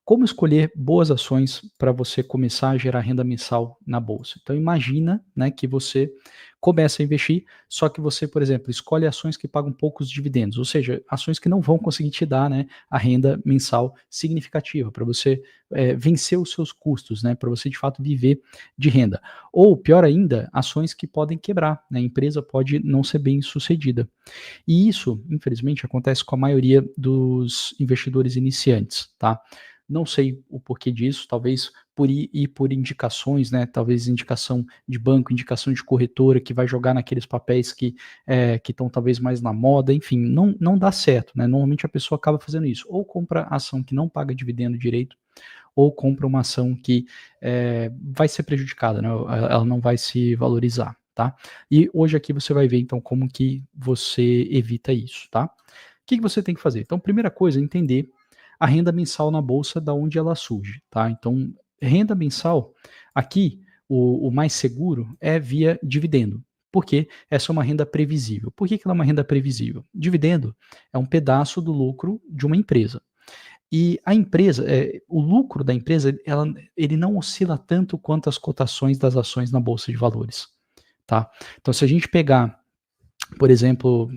Como escolher boas ações para você começar a gerar renda mensal na bolsa? Então imagina, né, que você começa a investir, só que você, por exemplo, escolhe ações que pagam poucos dividendos, ou seja, ações que não vão conseguir te dar, né, a renda mensal significativa para você vencer os seus custos, né, para você de fato viver de renda. Ou pior ainda, ações que podem quebrar, né, a empresa pode não ser bem sucedida. E isso, infelizmente, acontece com a maioria dos investidores iniciantes, tá? Não sei o porquê disso, talvez por indicações, né? Talvez indicação de banco, indicação de corretora que vai jogar naqueles papéis que estão talvez mais na moda, enfim, não dá certo, né? Normalmente a pessoa acaba fazendo isso, ou compra ação que não paga dividendo direito, ou compra uma ação que vai ser prejudicada, né? Ela não vai se valorizar, tá? E hoje aqui você vai ver então como que você evita isso, tá? O que você tem que fazer? Então, primeira coisa é entender a renda mensal na bolsa, da onde ela surge, tá? Então, renda mensal, aqui, o mais seguro é via dividendo, porque essa é uma renda previsível. Por que ela é uma renda previsível? Dividendo é um pedaço do lucro de uma empresa. E a empresa, o lucro da empresa, ele não oscila tanto quanto as cotações das ações na bolsa de valores, tá? Então, se a gente pegar, por exemplo,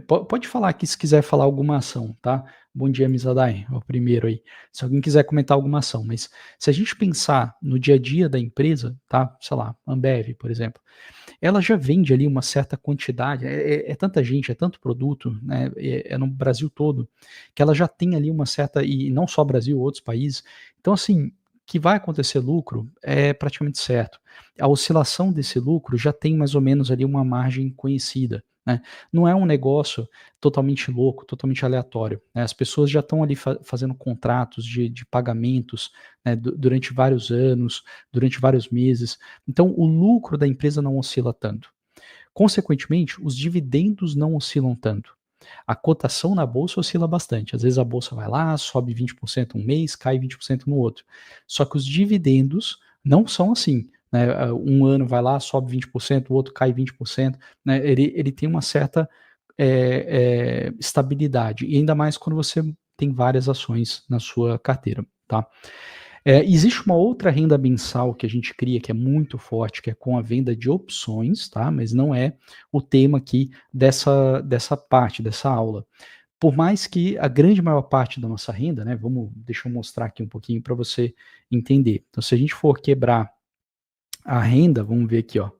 pode falar aqui se quiser falar alguma ação, tá? Bom dia, Mizadai, é o primeiro aí. Se alguém quiser comentar alguma ação, mas se a gente pensar no dia a dia da empresa, tá? Sei lá, Ambev, por exemplo, ela já vende ali uma certa quantidade, é tanta gente, é tanto produto, né, é no Brasil todo, que ela já tem ali uma certa, e não só Brasil, outros países. Então, assim, que vai acontecer lucro é praticamente certo. A oscilação desse lucro já tem mais ou menos ali uma margem conhecida, né. Não é um negócio totalmente louco, totalmente aleatório, né. As pessoas já estão ali fazendo contratos de pagamentos, né, durante vários anos, durante vários meses. Então, o lucro da empresa não oscila tanto. Consequentemente, os dividendos não oscilam tanto. A cotação na bolsa oscila bastante. Às vezes a bolsa vai lá, sobe 20% um mês, cai 20% no outro. Só que os dividendos não são assim. Né? Um ano vai lá, sobe 20%, o outro cai 20%. Né? Ele tem uma certa estabilidade. E ainda mais quando você tem várias ações na sua carteira. Tá? Existe uma outra renda mensal que a gente cria, que é muito forte, que é com a venda de opções, tá? Mas não é o tema aqui dessa parte, dessa aula. Por mais que a grande maior parte da nossa renda, né? Deixa eu mostrar aqui um pouquinho para você entender. Então, se a gente for quebrar a renda, vamos ver aqui, ó.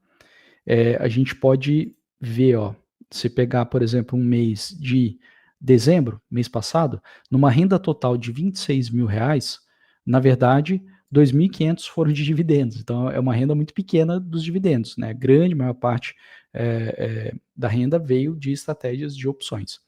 A gente pode ver, ó, se pegar, por exemplo, um mês de dezembro, mês passado, numa renda total de R$ 26.000, na verdade, 2.500 foram de dividendos. Então, é uma renda muito pequena dos dividendos, né? A grande maior parte da renda veio de estratégias de opções.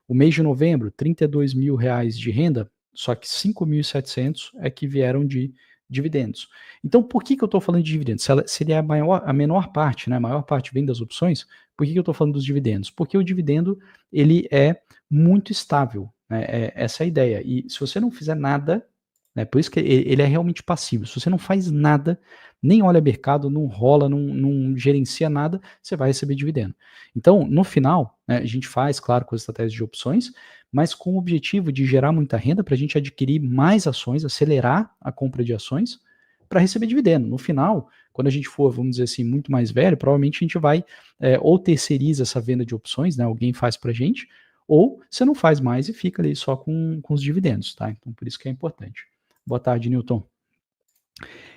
O mês de novembro, R$ 32.000 de renda, só que 5.700 é que vieram de dividendos. Então, por que eu estou falando de dividendos? Se ele é a menor parte, né, a maior parte vem das opções, por que eu estou falando dos dividendos? Porque o dividendo ele é muito estável, né, essa é a ideia. E se você não fizer nada, né, por isso que ele é realmente passivo. Se você não faz nada, nem olha mercado, não rola, não gerencia nada, você vai receber dividendo. Então, no final, né, a gente faz, claro, com as estratégias de opções, mas com o objetivo de gerar muita renda para a gente adquirir mais ações, acelerar a compra de ações para receber dividendo. No final, quando a gente for, vamos dizer assim, muito mais velho, provavelmente a gente vai ou terceiriza essa venda de opções, né, alguém faz para a gente, ou você não faz mais e fica ali só com os dividendos, tá? Então, por isso que é importante. Boa tarde, Newton.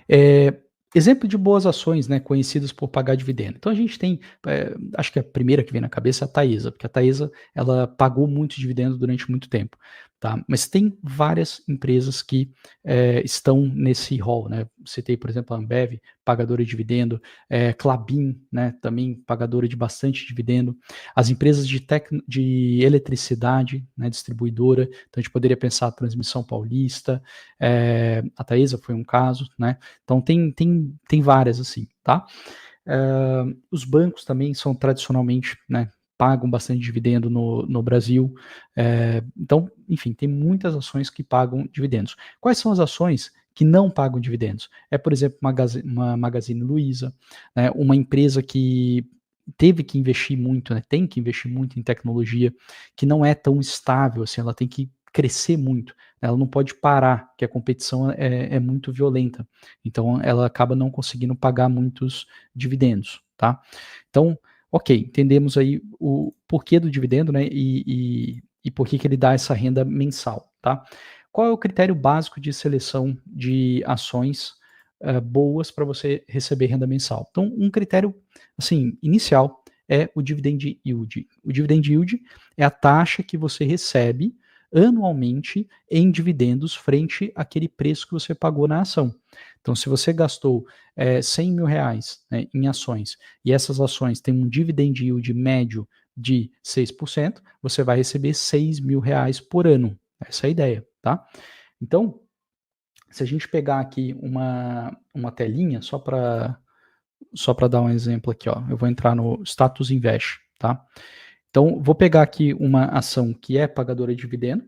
É, exemplo de boas ações, né, conhecidas por pagar dividendo. Então a gente tem, acho que a primeira que vem na cabeça é a Taesa, porque a Taesa ela pagou muito dividendo durante muito tempo, tá? Mas tem várias empresas que estão nesse rol, né? Citei, por exemplo, a Ambev, pagadora de dividendo, Klabin, né, também pagadora de bastante dividendo, as empresas de eletricidade, né, distribuidora, então a gente poderia pensar a Transmissão Paulista, a Taesa foi um caso, né? Então tem várias assim, tá? Os bancos também são tradicionalmente, né, pagam bastante dividendo no Brasil. Então, enfim, tem muitas ações que pagam dividendos. Quais são as ações que não pagam dividendos? Por exemplo, uma Magazine Luiza, né, uma empresa que teve que investir muito, né, tem que investir muito em tecnologia, que não é tão estável assim, ela tem que crescer muito, ela não pode parar, que a competição é muito violenta. Então, ela acaba não conseguindo pagar muitos dividendos, tá? Então, ok, entendemos aí o porquê do dividendo, né? E por que ele dá essa renda mensal, tá? Qual é o critério básico de seleção de ações boas para você receber renda mensal? Então, um critério, assim, inicial é o dividend yield. O dividend yield é a taxa que você recebe anualmente em dividendos frente àquele preço que você pagou na ação. Então, se você gastou 100 mil reais, né, em ações e essas ações têm um dividend yield médio de 6%, você vai receber 6 mil reais por ano. Essa é a ideia, tá? Então, se a gente pegar aqui uma telinha, só para dar um exemplo aqui, ó, eu vou entrar no Status Invest, tá? Então, vou pegar aqui uma ação que é pagadora de dividendo.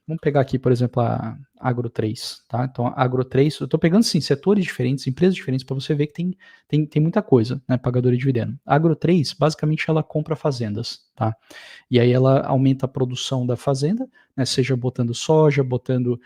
Vamos pegar aqui, por exemplo, a Agro 3, tá? Então, a Agro 3, eu estou pegando, sim, setores diferentes, empresas diferentes, para você ver que tem muita coisa, né, pagadora de dividendo. A Agro 3, basicamente, ela compra fazendas, tá? E aí ela aumenta a produção da fazenda, né, seja botando soja, botando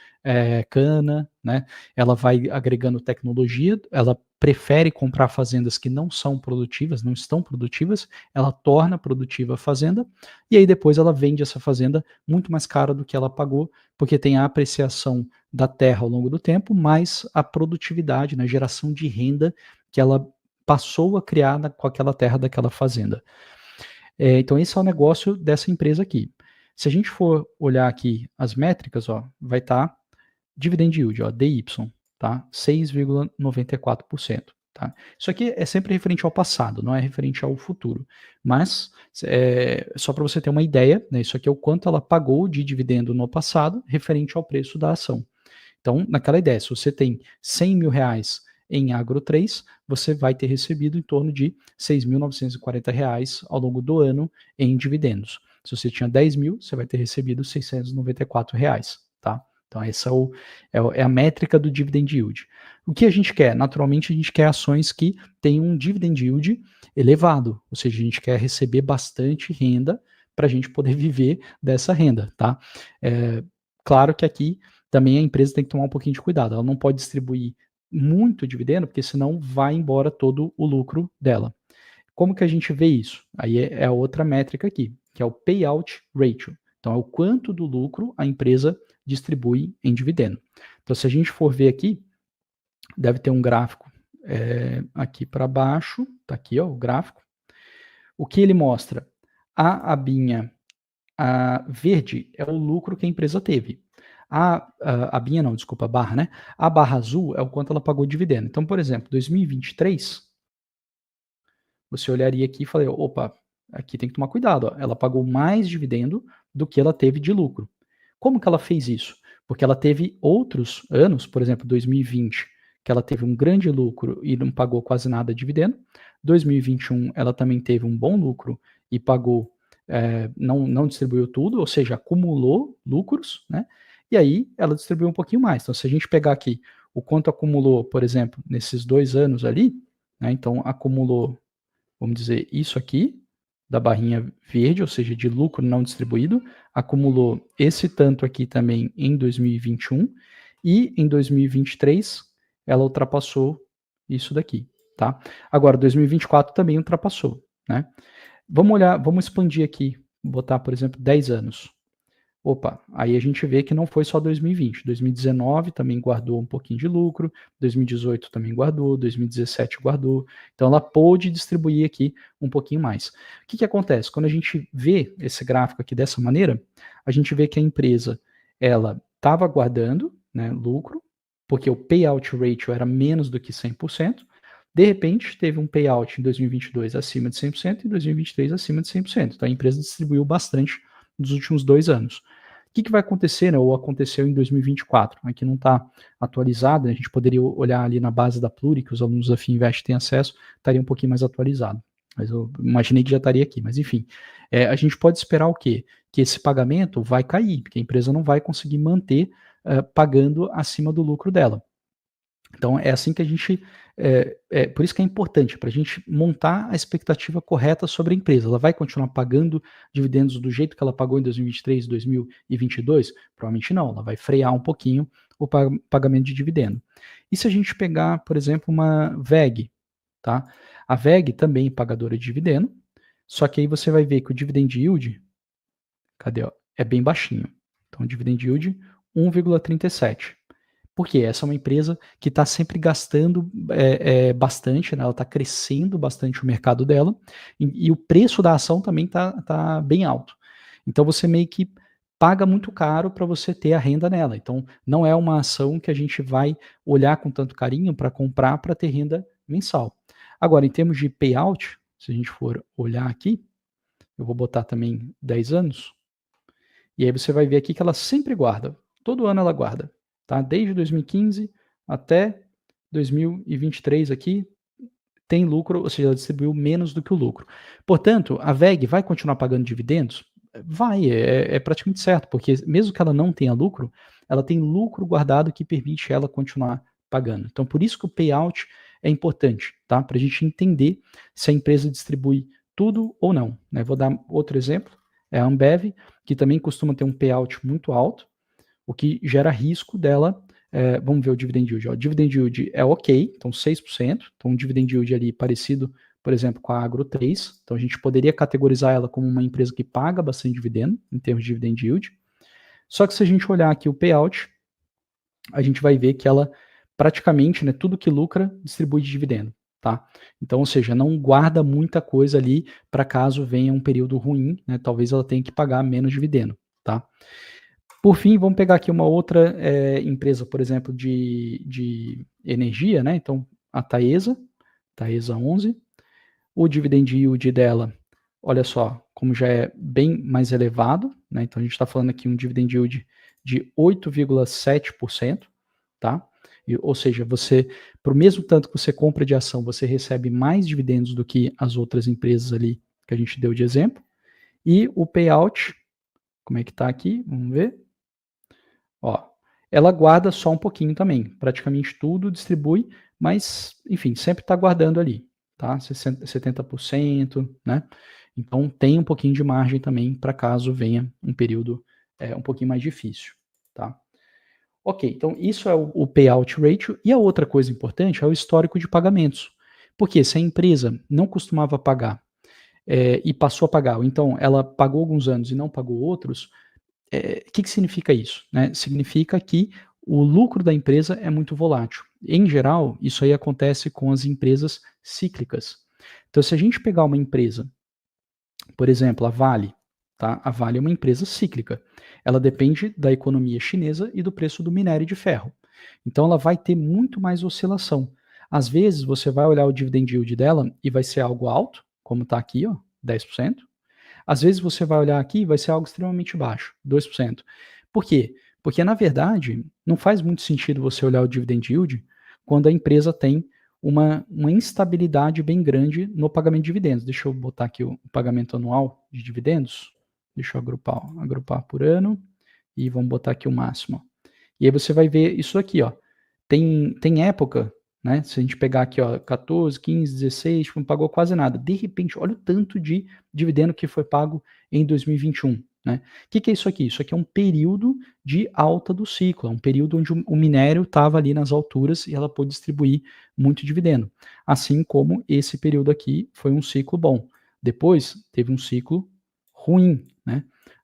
cana, né? Ela vai agregando tecnologia, ela prefere comprar fazendas que não são produtivas, não estão produtivas, ela torna produtiva a fazenda, e aí depois ela vende essa fazenda muito mais cara do que ela pagou, porque tem a apreciação da terra ao longo do tempo, mais a produtividade, né, geração de renda que ela passou a criar com aquela terra daquela fazenda. Então esse é o negócio dessa empresa aqui. Se a gente for olhar aqui as métricas, ó, vai estar dividend yield, ó, DY, tá? 6,94%. Tá? Isso aqui é sempre referente ao passado, não é referente ao futuro. Mas, só para você ter uma ideia, né, isso aqui é o quanto ela pagou de dividendo no passado, referente ao preço da ação. Então, naquela ideia, se você tem 100 mil reais em Agro 3, você vai ter recebido em torno de 6.940 reais ao longo do ano em dividendos. Se você tinha 10 mil, você vai ter recebido 694 reais, tá? Então, essa é a métrica do dividend yield. O que a gente quer? Naturalmente, a gente quer ações que tenham um dividend yield elevado, ou seja, a gente quer receber bastante renda para a gente poder viver dessa renda, tá? Claro que aqui também a empresa tem que tomar um pouquinho de cuidado, ela não pode distribuir muito dividendo, porque senão vai embora todo o lucro dela. Como que a gente vê isso? Aí é a outra métrica aqui, que é o payout ratio. Então, é o quanto do lucro a empresa distribui em dividendo. Então, se a gente for ver aqui, deve ter um gráfico aqui para baixo, tá aqui, ó, o gráfico. O que ele mostra? A abinha verde é o lucro que a empresa teve. A abinha não, desculpa, a barra, né? A barra azul é o quanto ela pagou de dividendo. Então, por exemplo, 2023, você olharia aqui e falaria, opa, aqui tem que tomar cuidado, ó, ela pagou mais dividendo do que ela teve de lucro. Como que ela fez isso? Porque ela teve outros anos, por exemplo, 2020, que ela teve um grande lucro e não pagou quase nada de dividendo. 2021, ela também teve um bom lucro e pagou, não distribuiu tudo, ou seja, acumulou lucros, né? E aí ela distribuiu um pouquinho mais. Então, se a gente pegar aqui o quanto acumulou, por exemplo, nesses 2 anos ali, né? Então, acumulou, vamos dizer, isso aqui, da barrinha verde, ou seja, de lucro não distribuído, acumulou esse tanto aqui também em 2021 e em 2023 ela ultrapassou isso daqui, tá? Agora, 2024 também ultrapassou, né? Vamos olhar, vamos expandir aqui, botar, por exemplo, 10 anos. Opa, aí a gente vê que não foi só 2020. 2019 também guardou um pouquinho de lucro, 2018 também guardou, 2017 guardou. Então ela pôde distribuir aqui um pouquinho mais. O que acontece? Quando a gente vê esse gráfico aqui dessa maneira, a gente vê que a empresa ela estava guardando, né, lucro, porque o payout ratio era menos do que 100%. De repente, teve um payout em 2022 acima de 100% e em 2023 acima de 100%. Então a empresa distribuiu bastante nos últimos 2 anos. O que vai acontecer, né, ou aconteceu em 2024? Aqui não está atualizado, né, a gente poderia olhar ali na base da Pluri, que os alunos da FinVest têm acesso, estaria um pouquinho mais atualizado. Mas eu imaginei que já estaria aqui. Mas enfim, a gente pode esperar o quê? Que esse pagamento vai cair, porque a empresa não vai conseguir manter pagando acima do lucro dela. Então, é assim que a gente. Por isso que é importante, para a gente montar a expectativa correta sobre a empresa. Ela vai continuar pagando dividendos do jeito que ela pagou em 2023, 2022? Provavelmente não, ela vai frear um pouquinho o pagamento de dividendo. E se a gente pegar, por exemplo, uma VEG, tá? A VEG também é pagadora de dividendo, só que aí você vai ver que o dividend yield, cadê? Ó, é bem baixinho. Então, o dividend yield 1,37. Porque essa é uma empresa que está sempre gastando bastante, né? Ela está crescendo bastante o mercado dela, e o preço da ação também tá bem alto. Então você meio que paga muito caro para você ter a renda nela. Então não é uma ação que a gente vai olhar com tanto carinho para comprar para ter renda mensal. Agora, em termos de payout, se a gente for olhar aqui, eu vou botar também 10 anos, e aí você vai ver aqui que ela sempre guarda. Todo ano ela guarda, tá? Desde 2015 até 2023 aqui tem lucro, ou seja, ela distribuiu menos do que o lucro. Portanto, a VEG vai continuar pagando dividendos? Vai, é praticamente certo, porque mesmo que ela não tenha lucro, ela tem lucro guardado que permite ela continuar pagando. Então, por isso que o payout é importante, tá? Para a gente entender se a empresa distribui tudo ou não, né? Vou dar outro exemplo, é a Ambev, que também costuma ter um payout muito alto, o que gera risco dela. Vamos ver o dividend yield. O dividend yield é ok, então 6%, então um dividend yield ali parecido, por exemplo, com a Agro 3. Então a gente poderia categorizar ela como uma empresa que paga bastante dividendo, em termos de dividend yield. Só que se a gente olhar aqui o payout, a gente vai ver que ela praticamente, né, tudo que lucra distribui de dividendo, tá? Então, ou seja, não guarda muita coisa ali para caso venha um período ruim, né? Talvez ela tenha que pagar menos dividendo, tá? Por fim, vamos pegar aqui uma outra empresa, por exemplo, de energia, né? Então, a Taesa 11, o dividend yield dela, olha só, como já é bem mais elevado, né? Então, a gente está falando aqui um dividend yield de 8,7%, tá? Ou seja, você, para o mesmo tanto que você compra de ação, você recebe mais dividendos do que as outras empresas ali que a gente deu de exemplo. E o payout, como é que está aqui? Vamos ver. Ó, ela guarda só um pouquinho também, praticamente tudo distribui, mas, enfim, sempre está guardando ali, tá? 70%, né? Então tem um pouquinho de margem também para caso venha um período um pouquinho mais difícil, tá? Ok, então isso é o payout ratio. E a outra coisa importante é o histórico de pagamentos. Porque se a empresa não costumava pagar e passou a pagar, ou então ela pagou alguns anos e não pagou outros, que significa isso? Né? Significa que o lucro da empresa é muito volátil. Em geral, isso aí acontece com as empresas cíclicas. Então, se a gente pegar uma empresa, por exemplo, a Vale, tá? A Vale é uma empresa cíclica. Ela depende da economia chinesa e do preço do minério de ferro. Então, ela vai ter muito mais oscilação. Às vezes, você vai olhar o dividend yield dela e vai ser algo alto, como está aqui, ó, 10%. Às vezes você vai olhar aqui e vai ser algo extremamente baixo, 2%. Por quê? Porque, na verdade, não faz muito sentido você olhar o dividend yield quando a empresa tem uma instabilidade bem grande no pagamento de dividendos. Deixa eu botar aqui o pagamento anual de dividendos. Deixa eu agrupar por ano e vamos botar aqui o máximo. E aí você vai ver isso aqui, ó. Tem época, né? Se a gente pegar aqui, ó, 14, 15, 16, tipo, não pagou quase nada. De repente, olha o tanto de dividendo que foi pago em 2021, né? O que é isso aqui? Isso aqui é um período de alta do ciclo, é um período onde o minério estava ali nas alturas e ela pôde distribuir muito dividendo. Assim como esse período aqui foi um ciclo bom. Depois teve um ciclo ruim, né?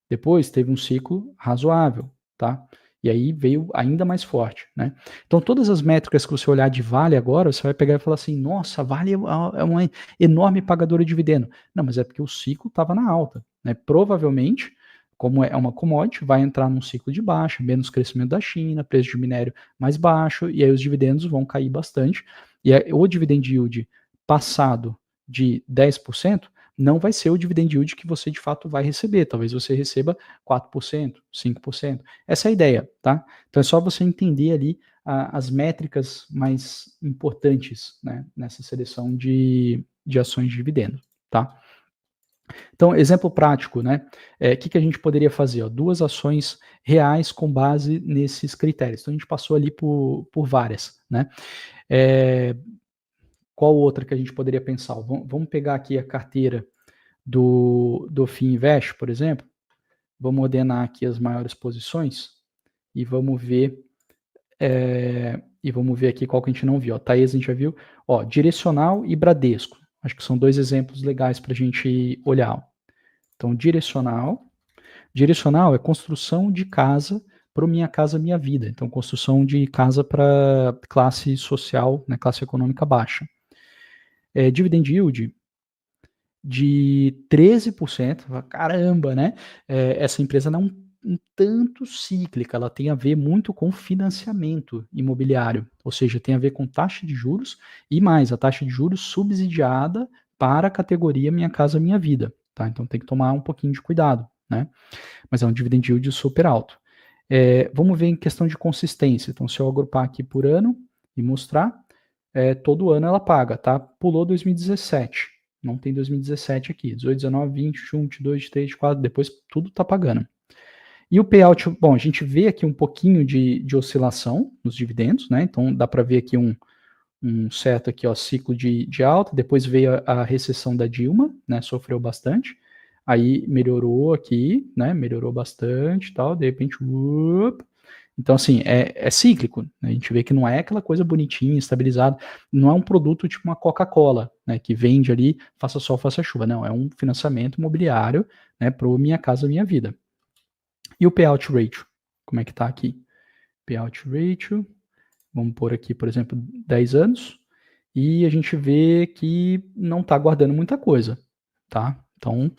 Depois teve um ciclo razoável, tá? E aí veio ainda mais forte, né? Então, todas as métricas que você olhar de Vale agora, você vai pegar e falar assim, nossa, Vale é uma enorme pagadora de dividendo. Não, mas é porque o ciclo estava na alta, né? Provavelmente, como é uma commodity, vai entrar num ciclo de baixa, menos crescimento da China, preço de minério mais baixo, e aí os dividendos vão cair bastante. E aí, o dividend yield passado de 10%, não vai ser o dividend yield que você de fato vai receber. Talvez você receba 4%, 5%. Essa é a ideia, tá? Então é só você entender ali as métricas mais importantes, né, nessa seleção de ações de dividendo, tá? Então, exemplo prático, né? Que a gente poderia fazer? Ó, 2 ações reais com base nesses critérios. Então, a gente passou ali por várias, né? Qual outra que a gente poderia pensar? Vamos pegar aqui a carteira do Fininvest, por exemplo. Vamos ordenar aqui as maiores posições e vamos ver aqui qual que a gente não viu. Ó, Taesa a gente já viu. Ó, Direcional e Bradesco. Acho que são 2 exemplos legais para a gente olhar. Então, Direcional é construção de casa para o Minha Casa Minha Vida. Então, construção de casa para classe social, né, classe econômica baixa. Dividend yield de 13%. Caramba, né? Essa empresa não é um tanto cíclica, ela tem a ver muito com financiamento imobiliário, ou seja, tem a ver com taxa de juros e mais, a taxa de juros subsidiada para a categoria Minha Casa Minha Vida, tá? Então tem que tomar um pouquinho de cuidado, né? Mas é um dividend yield super alto. Vamos ver em questão de consistência. Então, se eu agrupar aqui por ano e mostrar, todo ano ela paga, tá? Pulou 2017. Não tem 2017 aqui. 18, 19, 20, 21, 22, 23, 24, depois tudo tá pagando. E o payout, bom, a gente vê aqui um pouquinho de oscilação nos dividendos, né? Então dá para ver aqui um certo aqui, ó, ciclo de alta, depois veio a recessão da Dilma, né? Sofreu bastante. Aí melhorou aqui, né? Melhorou bastante e tal, de repente, então, assim, é cíclico. Né? A gente vê que não é aquela coisa bonitinha, estabilizada. Não é um produto tipo uma Coca-Cola, né? Que vende ali, faça sol, faça chuva. Não, é um financiamento imobiliário, né? Para o Minha Casa Minha Vida. E o payout ratio? Como é que tá aqui? Payout ratio, vamos pôr aqui, por exemplo, 10 anos. E a gente vê que não está guardando muita coisa, tá? Então,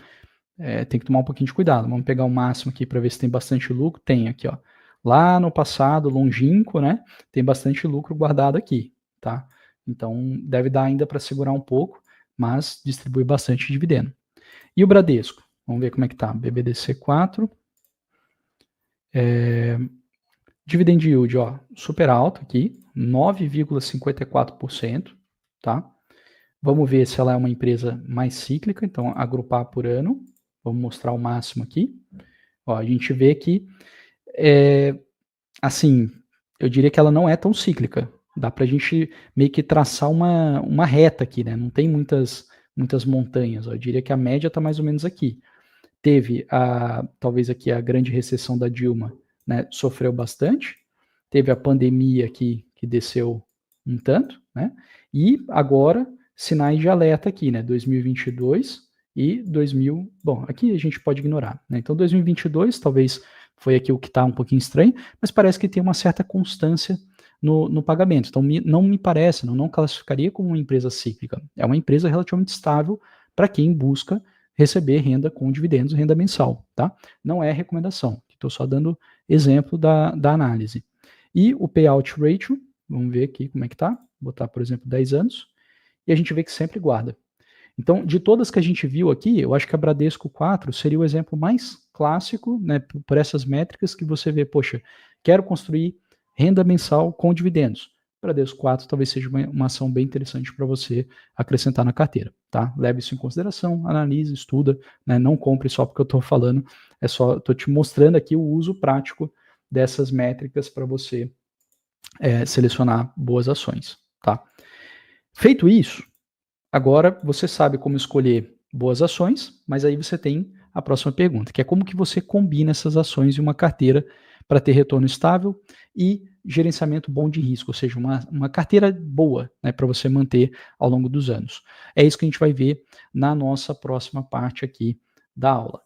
tem que tomar um pouquinho de cuidado. Vamos pegar o máximo aqui para ver se tem bastante lucro. Tem aqui, ó. Lá no passado, longínquo, né? Tem bastante lucro guardado aqui, tá? Então, deve dar ainda para segurar um pouco, mas distribui bastante dividendo. E o Bradesco? Vamos ver como é que tá. BBDC4. Dividend yield, ó, super alto aqui, 9,54%, tá? Vamos ver se ela é uma empresa mais cíclica, então agrupar por ano. Vamos mostrar o máximo aqui. Ó, a gente vê que, assim, eu diria que ela não é tão cíclica. Dá para a gente meio que traçar uma reta aqui, né? Não tem muitas montanhas. Ó. Eu diria que a média está mais ou menos aqui. Teve talvez aqui a grande recessão da Dilma, né? Sofreu bastante. Teve a pandemia aqui que desceu um tanto, né? E agora sinais de alerta aqui, né? 2022 e 2000. Bom, aqui a gente pode ignorar, né? Então 2022 talvez foi aqui o que está um pouquinho estranho, mas parece que tem uma certa constância no pagamento. Então não me parece, não classificaria como uma empresa cíclica. É uma empresa relativamente estável para quem busca receber renda com dividendos, renda mensal, tá? Não é recomendação. Estou só dando exemplo da análise. E o payout ratio, vamos ver aqui como é que tá. Vou botar, por exemplo, 10 anos. E a gente vê que sempre guarda. Então, de todas que a gente viu aqui, eu acho que a Bradesco 4 seria o exemplo mais clássico, né, por essas métricas que você vê, poxa, quero construir renda mensal com dividendos. Bradesco 4 talvez seja uma ação bem interessante para você acrescentar na carteira, tá? Leve isso em consideração, analise, estuda, né, não compre só porque eu estou falando, estou te mostrando aqui o uso prático dessas métricas para você selecionar boas ações, tá? Feito isso, agora você sabe como escolher boas ações, mas aí você tem a próxima pergunta, que é como que você combina essas ações em uma carteira para ter retorno estável e gerenciamento bom de risco, ou seja, uma carteira boa, né, para você manter ao longo dos anos. É isso que a gente vai ver na nossa próxima parte aqui da aula.